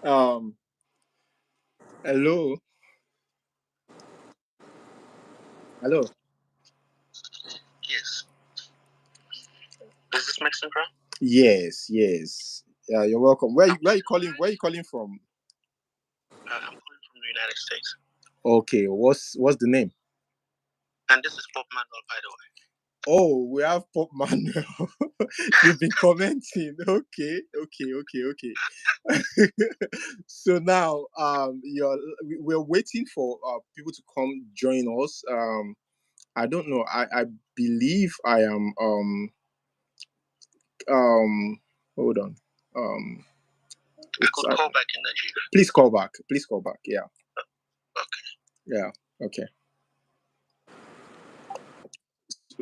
Um, hello, hello. Yes. Is this Mexican crowd? Yes, yes. Yeah, you're welcome. Where you calling? Where you calling from? I'm calling from the United States. Okay, what's the name? And this is Pop Manuel, by the way. Oh, we have Pop Manuel. You've been commenting. Okay. So now, we're waiting for people to come join us. I don't know. I believe I am. Um. Hold on. Um. I could call back in Nigeria. Please call back. Please call back. Yeah. Okay. Yeah. Okay.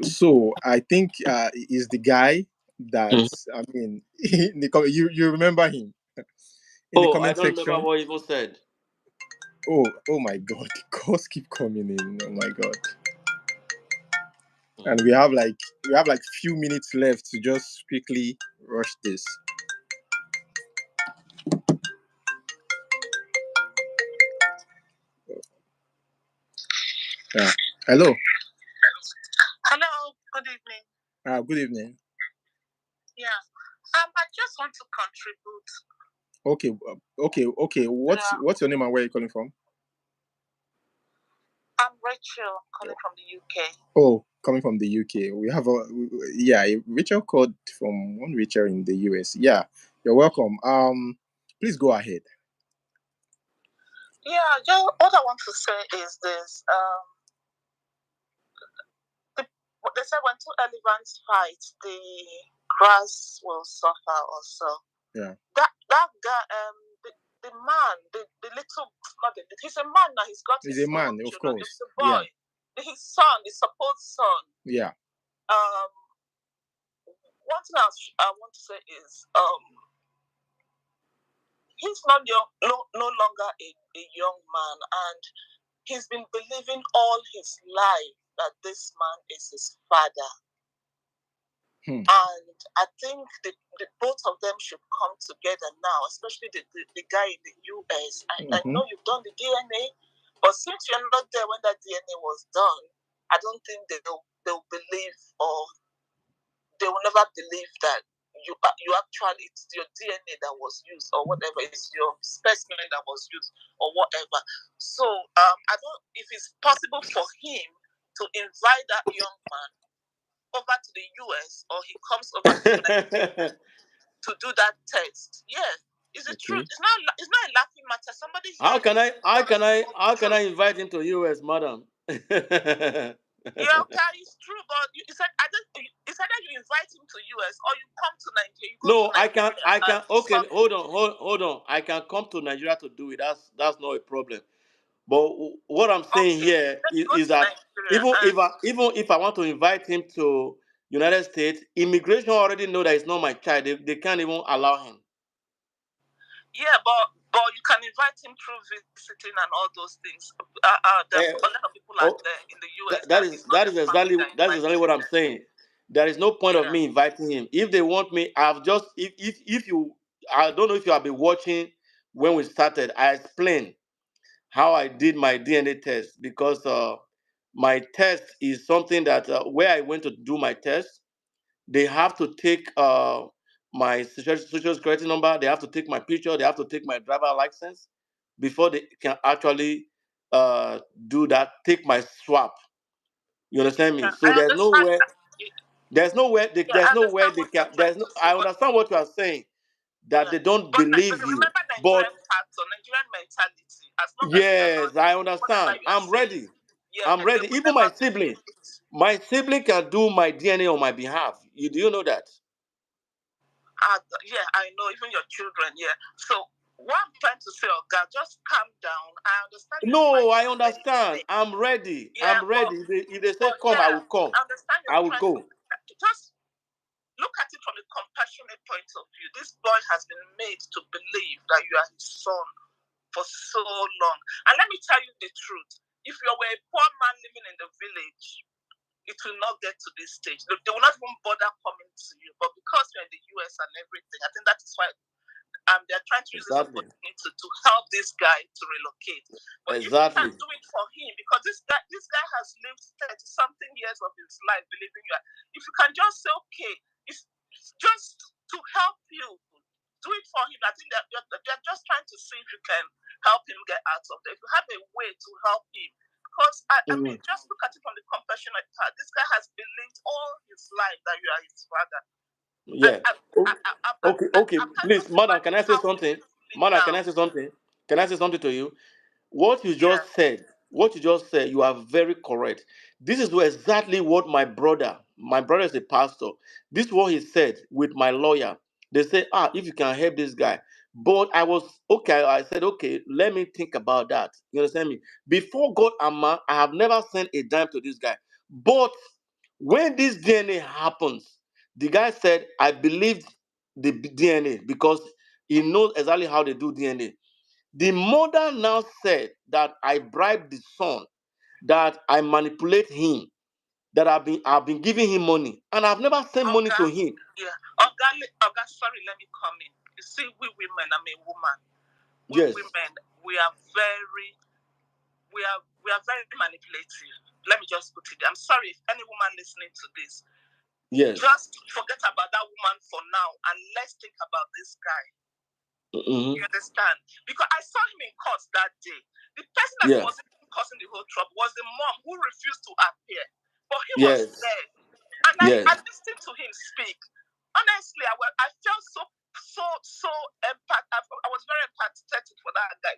So I think is the guy that I mean. You remember him in the Oh, I comment don't remember section. what Ivo said. Oh my God! The calls keep coming in. Oh my God! And we have like few minutes left to just quickly rush this. Yeah. Hello. Hello. Good evening. Good evening. Yeah. I just want to contribute. Okay. What's your name and where are you calling from? I'm Rachel, calling from the UK. Oh, coming from the UK. We have a Rachel called from one Rachel in the US. Yeah, you're welcome. Please go ahead. Yeah, what I want to say is this. They said when two elephants fight, the grass will suffer also. Yeah. That guy, the man, the little, not the, he's a man now. He's got He's his a man, own of children. course. It's a boy. Yeah. His son, the supposed son. Yeah. One thing I want to say is he's not young, no longer a young man, and he's been believing all his life that this man is his father. And I think the both of them should come together now, especially the guy in the US. I know you've done the DNA, but since you're not there when that DNA was done, I don't think they'll believe, or they will never believe that you actually, it's your DNA that was used, or whatever, it's your specimen that was used, or whatever. So I don't, if it's possible for him to invite that young man over to the US, or he comes over to Nigeria to do that test. Yeah, it's the truth. It's not a laughing matter. Somebody here. How can I invite him to US, madam? Yeah, okay, it's true, but you said it's either you invite him to US or you come to Nigeria. You go no, to Nigeria. I can. Okay, hold on. I can come to Nigeria to do it. That's not a problem. But what I'm saying here is that even if I want to invite him to United States, immigration already know that it's not my child. They can't even allow him. Yeah, but you can invite him through visiting and all those things. There's a lot of people out there in the US. That is exactly what I'm saying. There is no point of me inviting him. If they want me, I've just if you, I don't know if you have been watching when we started. I explained how I did my DNA test, because my test is something that where I went to do my test, they have to take my social security number, they have to take my picture, they have to take my driver license before they can actually do that, take my swab. You understand me? Yeah, so there's nowhere they can. I understand what you are saying, that they don't believe you. But Nigerian mentality. As long yes, I understand. I'm ready. I'm ready. Even my sibling can do my DNA on my behalf. Do you know that? Yeah, I know. Even your children. Yeah. So what I'm trying to say, God, just calm down. I understand. No, I understand. I'm ready. Yeah, I'm ready. If they say come, I will come. I will go. Just look at it from a compassionate point of view. This boy has been made to believe that you are his son for so long. And let me tell you the truth. If you were a poor man living in the village, it will not get to this stage. They will not even bother coming to you. But because you're in the US and everything, I think that is why they're trying to use this Exactly. opportunity to help this guy to relocate. But if you Exactly. can do it for him, because this guy has lived 30-something years of his life believing you. If you can just say, okay, it's just to help you, do it for him. I think they're just trying to see if you can help him get out of there. If you have a way to help him, because I mean, just look at it from the compassionate part. This guy has believed all his life that you are his father. Yeah. Okay. Please, madam, can I say something? Madam, can I say something? Can I say something to you? What you just said, you are very correct. This is exactly what my brother is a pastor. This is what he said with my lawyer. They say, if you can help this guy. But I was okay. I said, okay, let me think about that. You understand me? Before God and man, I have never sent a dime to this guy. But when this DNA happens, the guy said, I believed the DNA because he knows exactly how they do DNA. The mother now said that I bribed the son, that I manipulate him, that I've been giving him money, and I've never sent money to him. Yeah. Oga, sorry, let me come in. You see, we women, I'm a woman. We women, we are very manipulative. Let me just put it. I'm sorry if any woman listening to this. Yes. Just forget about that woman for now and let's think about this guy. You understand? Because I saw him in court that day. The person that was causing the whole trouble was the mom who refused to appear. But he was there. And I listened to him speak. Honestly, I felt so I was very empathetic for that guy.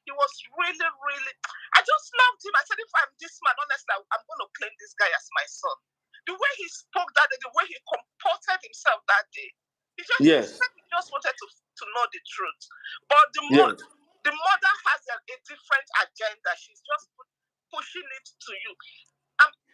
He was really, really, I just loved him. I said, if I'm this man, honestly, I'm going to claim this guy as my son. The way he spoke that day, the way he comported himself that day, he just wanted to know the truth. But the mother has a different agenda. She's just pushing it to you.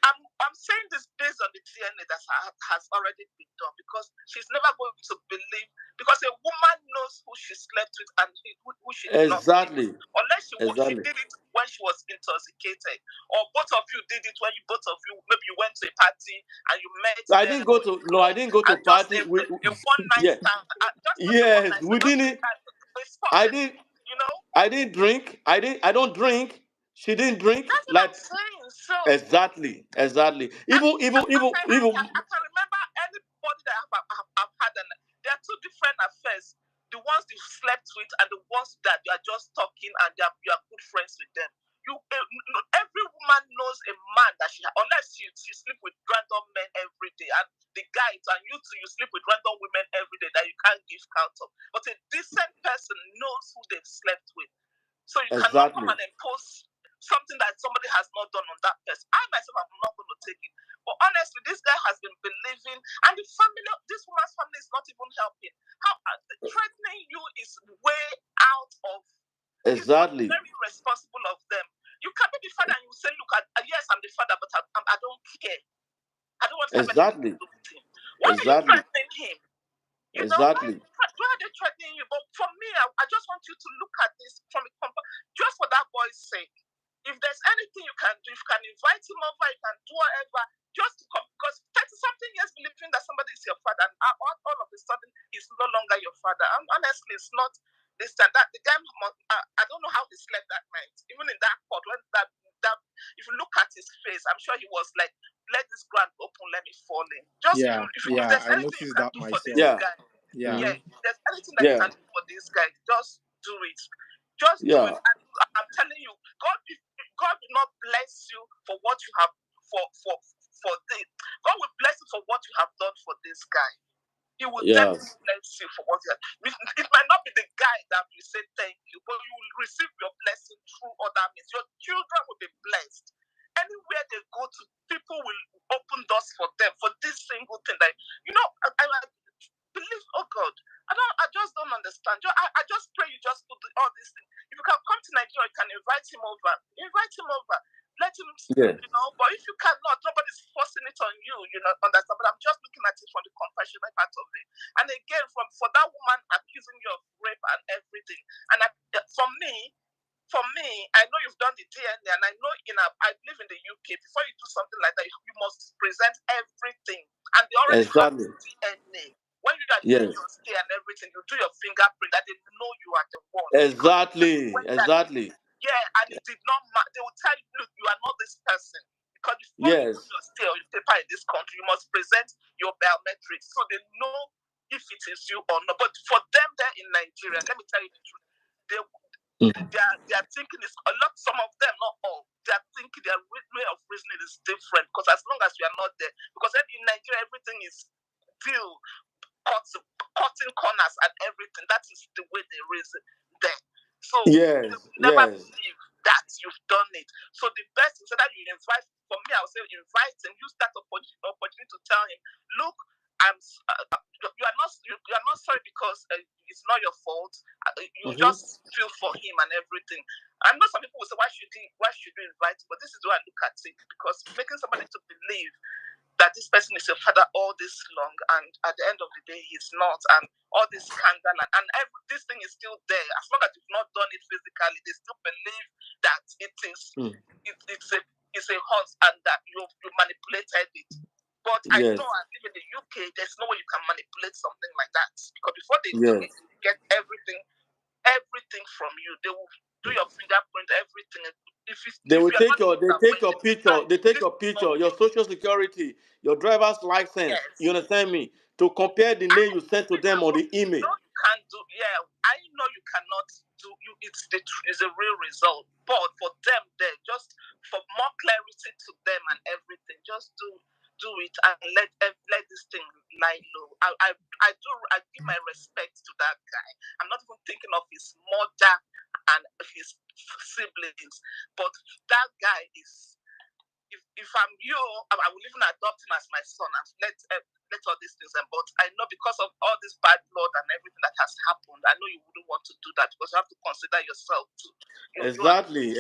I'm saying this based on the DNA that has already been done, because she's never going to believe, because a woman knows who she slept with and who she did not sleep with. Unless she did it when she was intoxicated, or both of you did it when maybe you went to a party and you met. I didn't go to party. A one night stand. Yes, we didn't. I didn't. You know. I didn't drink. I don't drink. She didn't drink. That's what I'm saying. So exactly. I can remember anybody that I've had, and there are two different affairs. The ones you slept with and the ones that you are just talking and you are good friends with them. Every woman knows a man that unless she sleep with random men every day, and the guys, and you too, you sleep with random women every day that you can't give count of. But a decent person knows who they've slept with. So you cannot come and impose something that somebody has not done on that person. I myself am not going to take it. But honestly, this guy has been believing, and this woman's family is not even helping. Threatening you is way out of. Exactly. It's very irresponsible of them. You can be the father and you say, look, yes, I'm the father, but I don't care. I don't want to have anything to do with him. Why are you threatening him? You know, why are they threatening you? But for me, I just want you to look at this from just for that boy's sake. If there's anything you can do, if you can invite him over, you can do whatever, just to come, because 30-something years believing that somebody is your father, and all of a sudden he's no longer your father. And honestly, it's not this and that. The guy, I don't know how he slept that night. Even in that court, when that if you look at his face, I'm sure he was like, let this ground open, let me fall in. Just if there's anything you can do for this guy, if there's anything that you can do for this guy, just do it. Just do it. And I'm telling you, God will not bless you for what you have for this. God will bless you for what you have done for this guy. He will definitely bless you for what you have. It might not be the guy that will say thank you, but you will receive your blessing through other means. Your children will be blessed. Anywhere they go to, people will open doors for them for this single thing. That I believe. Oh God, I just don't understand. I just pray you just put all these things. If you can come to Nigeria, you can invite him over. Let him, but if you cannot, nobody's forcing it on you, understand. But I'm just looking at it from the compassionate part of it. And again, for that woman accusing you of rape and everything. And for me, I know you've done the DNA, and I know I live in the UK. Before you do something like that, you must present everything. And they already have the DNA. When you are doing Yes. your stay and everything, you do your fingerprint that they know you are the one. Exactly. Exactly. Yeah, and it did not matter. They will tell you, look, you are not this person. Because before you Yes. do your stay or your paper in this country, you must present your biometrics. So they know if it is you or not. But for them there in Nigeria, let me tell you the truth, their thinking is a lot, some of them, not all, their thinking, their way of reasoning is different. Because as long as you are not there, because in Nigeria, everything is still cutting corners and everything. That is the way they reason there. So yes, they never yes, believe that you've done it. So the best is that you invite. For me, I would say invite him. Use that opportunity to tell him, look, you are not sorry because it's not your fault. You just feel for him and everything. I know some people will say, why should you invite him? But this is the way I look at it, because making somebody to believe that this person is your father all this long, and at the end of the day he's not, and all this scandal and this thing is still there. As long as you've not done it physically, they still believe that it is it's a horse and that you manipulated it. But I know I live in the UK, there's no way you can manipulate something like that, because before they do it, they get everything from you. They will do your fingerprint, everything. They will take your picture, your social security, your driver's license. Yes. You understand me? To compare the name you sent to them on the email. No, you can't do. Yeah, I know you cannot do. It's a real result. But for them, there, just for more clarity to them and everything, just do it and let this thing lie low. I give my respect to that guy. I'm not even thinking of his mother and his siblings, but that guy is. If I'm you, I will even adopt him as my son and let all these things. But I know because of all this bad blood and everything that has happened, I know you wouldn't want to do that, because you have to consider yourself too. Exactly.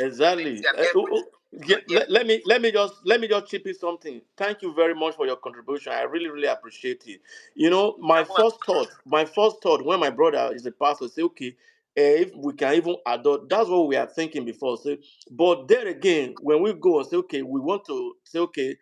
Let me just chip in something. Thank you very much for your contribution. I really appreciate it. You know, my first thought when my brother is a pastor, say, okay, if we can even adopt, that's what we are thinking before. So, but there again, when we go and say, okay, we want to say, okay,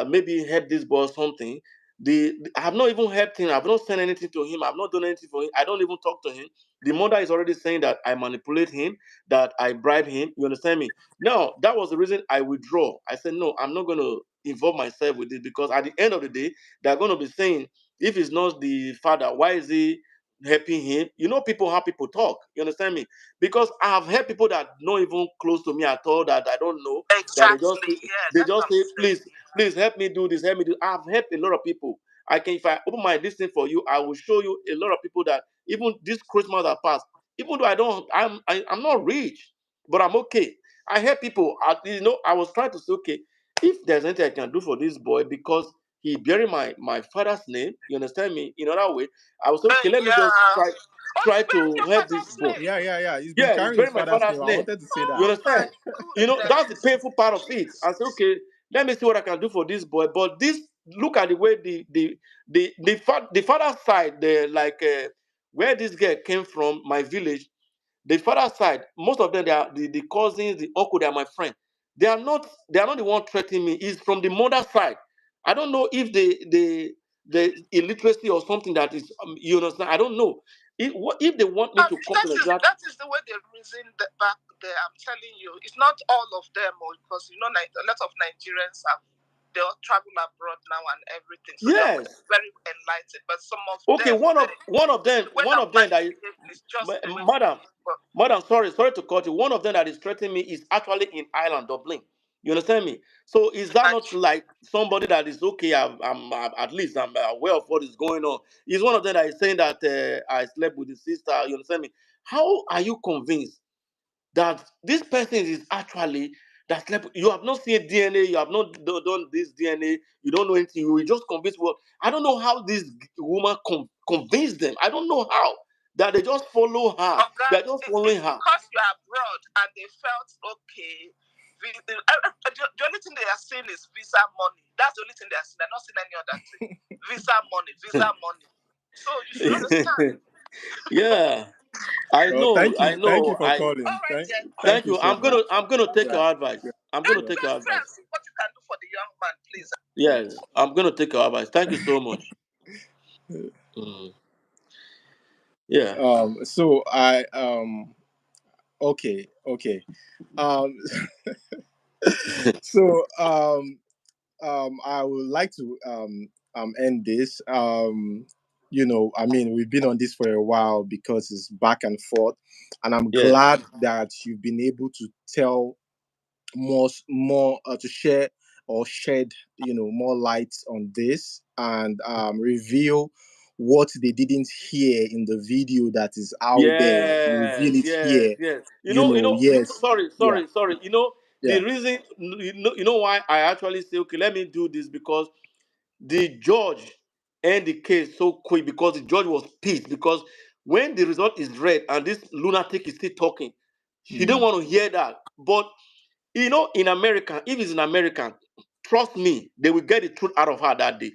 maybe help this boy or something. I have not even helped him. I've not sent anything to him. I've not done anything for him. I don't even talk to him. The mother is already saying that I manipulate him, that I bribe him. You understand me? Now, that was the reason I withdraw. I said, no, I'm not going to involve myself with this, because at the end of the day, they're going to be saying, if it's not the father, why is he helping him? You know, how people talk. You understand me? Because I have heard people that not even close to me at all, that I don't know, that they just say, please help me do this, help me do. I've helped a lot of people. If I open my distance for you, I will show you a lot of people that even this Christmas that passed, even though I'm not rich, but I'm okay. I help people. I was trying to say, okay, if there's anything I can do for this boy, because he buried my father's name, you understand me? In other way, I was okay. Let me just try to help this boy. Yeah. He's been He's carrying his buried my father's father's name. I name. wanted to say You that. understand? That's the painful part of it. I said, okay, let me see what I can do for this boy. But look at the way the father's side, where this girl came from, my village, the father's side, most of them, they are the cousins, the uncle, they are my friend. They are not the one threatening me. It's from the mother's side. I don't know if the illiteracy or something that is, you understand. I don't know if they want me to come to that is the way they reason back there. I'm telling you, it's not all of them, because a lot of Nigerians they all travel abroad now and everything, so they're very enlightened. But some of them, one of them that is just madam, sorry to cut you. One of them that is threatening me is actually in Ireland, Dublin. You understand me? So is that not like somebody that is okay? At least I'm aware of what is going on. He's one of them that is saying that I slept with his sister. You understand me? How are you convinced that this person is actually that slept? You have not seen DNA. You have not done this DNA. You don't know anything. You will just convince. Well, I don't know how this woman convinced them. I don't know how that they just follow her. They're just following her. Because you are abroad and they felt okay. The only thing they are seeing is visa money. That's the only thing they are seeing. They're not seeing any other thing. Visa money. So you should understand. Yeah, I Well, know. thank you for calling. All right, Thank you. So I'm gonna take your advice. I'm gonna take your advice. See what you can do for the young man, please. Yes, I'm gonna take your advice. Thank you so much. Mm. Yeah. So I okay. Um, so I would like to end this. I mean, we've been on this for a while because it's back and forth, and I'm Yes. glad that you've been able to tell more to share or shed more light on this, and reveal what they didn't hear in the video that is out there. Yes, Reveal it yes, here. yes. Yes, yeah, Sorry. The yeah. reason, why I actually say, okay, let me do this because the judge end the case so quick because the judge was pissed because when the result is read and this lunatic is still talking, she didn't Mm, want to hear that. But in America, if it's in America, trust me, they will get the truth out of her that day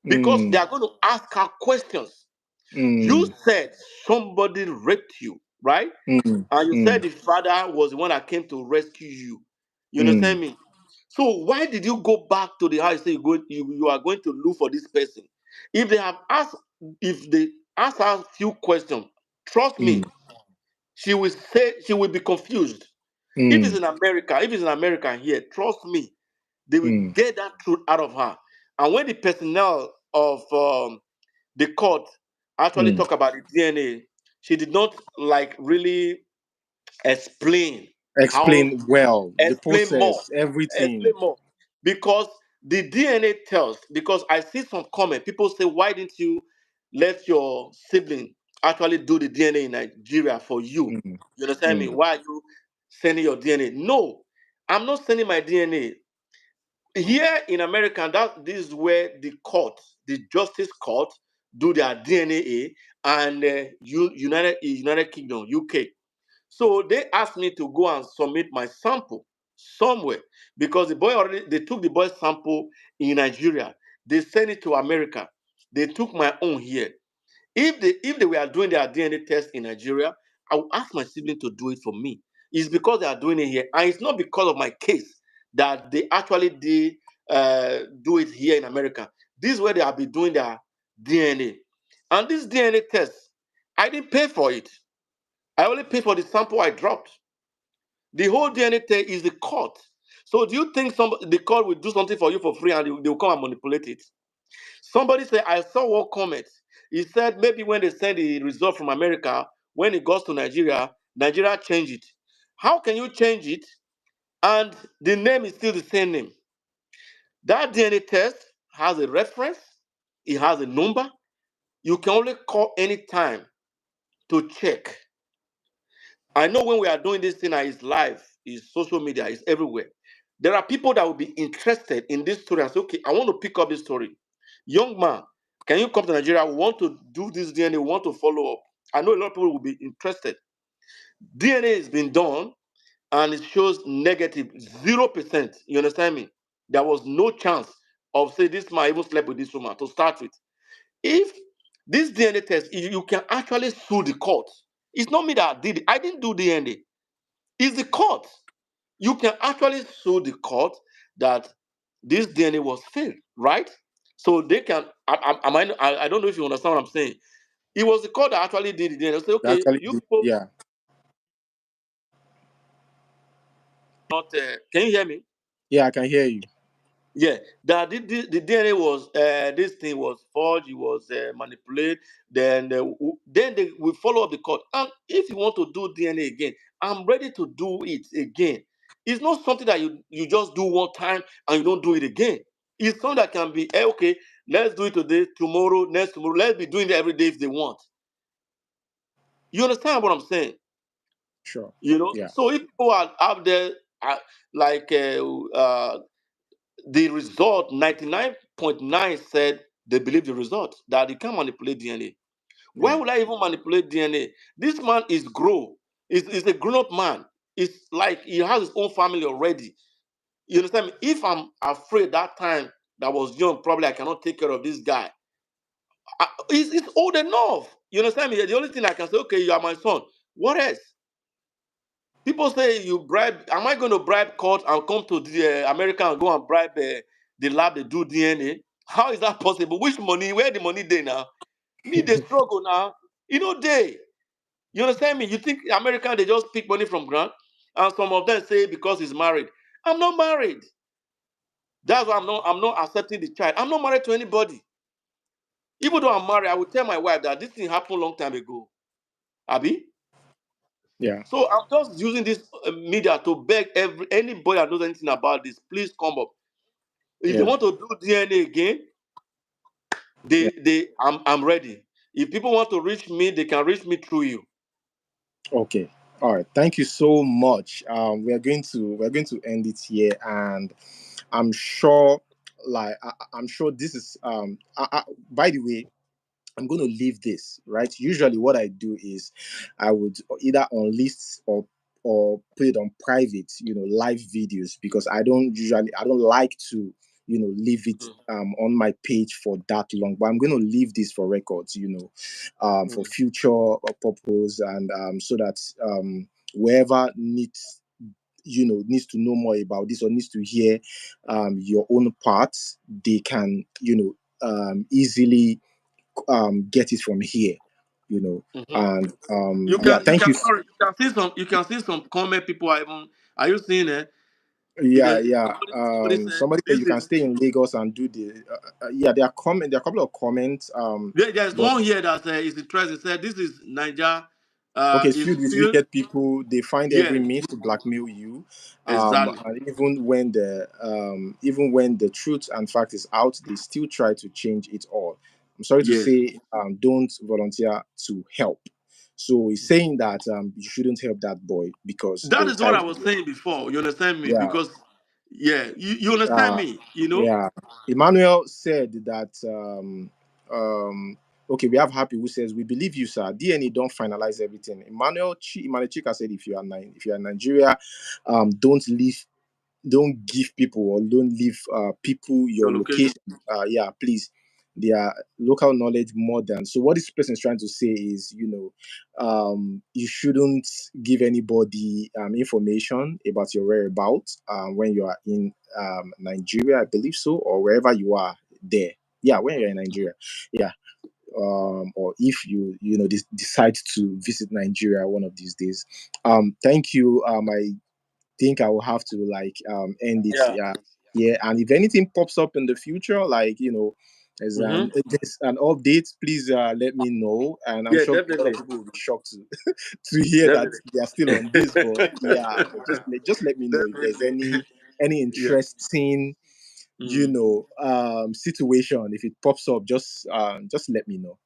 because they mm, are going to ask her questions. You mm, said somebody raped you, right? mm, And you said mm, the father was the one that came to rescue you. You mm, understand me? So why did you go back to the house and say you are going to look for this person? If they have asked, if they ask her a few questions, trust mm, me, she will be confused. mm, If it's in America here, trust me, they will mm, get that truth out of her. And when the personnel of the court actually mm. talk about the DNA, she did not like really explain how Explain well the explain more process, explain everything. more because the DNA tells, because I see some comment people say, why didn't you let your sibling actually do the DNA in Nigeria for you? Mm, You understand me? mm, Why are you sending your DNA? No, I'm not sending my DNA here in America. That this is where the justice court do their DNA, and United Kingdom, UK. So they asked me to go and submit my sample somewhere because they took the boy's sample in Nigeria. They sent it to America. They took my own here. If they were doing their DNA test in Nigeria, I would ask my sibling to do it for me. It's because they are doing it here, and it's not because of my case that they actually did do it here in America. This is where they have been doing their DNA, and this DNA test, I didn't pay for it. I only pay for the sample I dropped. The whole DNA test is the court. So do you think the court will do something for you for free and they will come and manipulate it? Somebody said, I saw one comment. He said maybe when they send the result from America, when it goes to Nigeria, Nigeria change it. How can you change it and the name is still the same name? That DNA test has a reference, it has a number. You can only call anytime to check. I know when we are doing this thing, it's live, it's social media, it's everywhere. There are people that will be interested in this story and say, okay, I want to pick up this story. Young man, can you come to Nigeria? We want to do this DNA, we want to follow up. I know a lot of people will be interested. DNA has been done and it shows negative 0%. You understand me? There was no chance of say this man even slept with this woman to start with. If this DNA test, you can actually sue the court. It's not me that did it. I didn't do DNA. It's the court. You can actually sue the court that this DNA was fake, right? So they can. I don't know if you understand what I'm saying. It was the court that actually did the DNA. Say, okay, actually you people yeah, not. Can you hear me? yeah, I can hear you. Yeah, that the DNA was this thing was forged, it was manipulated. Then they will follow up the court. And if you want to do DNA again, I'm ready to do it again. It's not something that you just do one time and you don't do it again. It's something that can be okay. Let's do it today, tomorrow, next tomorrow. Let's be doing it every day if they want. You understand what I'm saying? Sure. You know. Yeah. So if people are out there like the result 99.9 said they believe the result that you can manipulate DNA. Why Mm. would I even manipulate DNA? This man is a grown-up man. It's like he has his own family already. You understand me? If I'm afraid that time that was young, probably I cannot take care of this guy. He's old enough. You understand me? The only thing I can say, okay, you are my son. What else? People say you bribe. Am I going to bribe court and come to the America and go and bribe the lab they do DNA? How is that possible? Which money? Where the money there now? Me, they struggle now. You know, you understand me? You think American, they just pick money from grant? And some of them say because he's married. I'm not married. That's why I'm not accepting the child. I'm not married to anybody. Even though I'm married, I will tell my wife that this thing happened long time ago. Abi? Yeah. So I'm just using this media to beg anybody that knows anything about this, please come up. If they Yeah. want to do DNA again, Yeah. I'm ready. If people want to reach me, they can reach me through you. Okay. All right. Thank you so much. We're going to end it here, and I'm sure, I'm sure this is by the way, I'm going to leave this, right? Usually, what I do is I would either unlist or put it on private, live videos, because I don't like to, leave it on my page for that long. But I'm going to leave this for records, for Mm. future purpose, and so that whoever needs to know more about this, or needs to hear your own parts, they can easily get it from here, Mhm. and You yeah, can you thank can you. sorry you can see some comment people are you seeing it? Yeah, yeah. Somebody said Somebody said this you can is stay in Lagos and do the. Yeah, there are a couple of comments. there's But one here that is interesting. Said this is Niger okay, it's is filled with still wicked people. They find every yes means to blackmail you. exactly And even when the truth and fact is out, they still try to change it all. I'm sorry to yes. say, don't volunteer to help. So he's saying that you shouldn't help that boy because they That will is what tie. I was saying before. You understand me? Yeah. Because yeah, you understand Uh, me, you know? yeah. Emmanuel said that. Okay, we have Happy who says we believe you, sir. DNA don't finalize everything. Emmanuel Chika said if you are in Nigeria, don't leave don't give people, or don't leave people Your your location. location. Yeah, please. Their local knowledge more than. So what this person is trying to say is, you shouldn't give anybody information about your whereabouts when you are in Nigeria, I believe so, or wherever you are there. Yeah, when you're in Nigeria. Yeah. Or if you decide to visit Nigeria one of these days. Thank you. I think I will have to end it, Yeah. yeah, here. And if anything pops up in the future, Mm-hmm. there's an update, please let me know. And I'm Yeah, sure a lot of definitely. people will be shocked to hear that Definitely. they are still on this. But yeah, just let me know if there's Definitely. any Yeah. interesting Mm. situation. If it pops up, just let me know.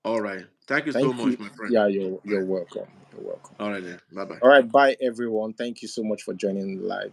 All right. Thank you so Thank much, you. my friend. Yeah, you're welcome. You're welcome. All right then. Bye bye. All right, bye everyone. Thank you so much for joining live.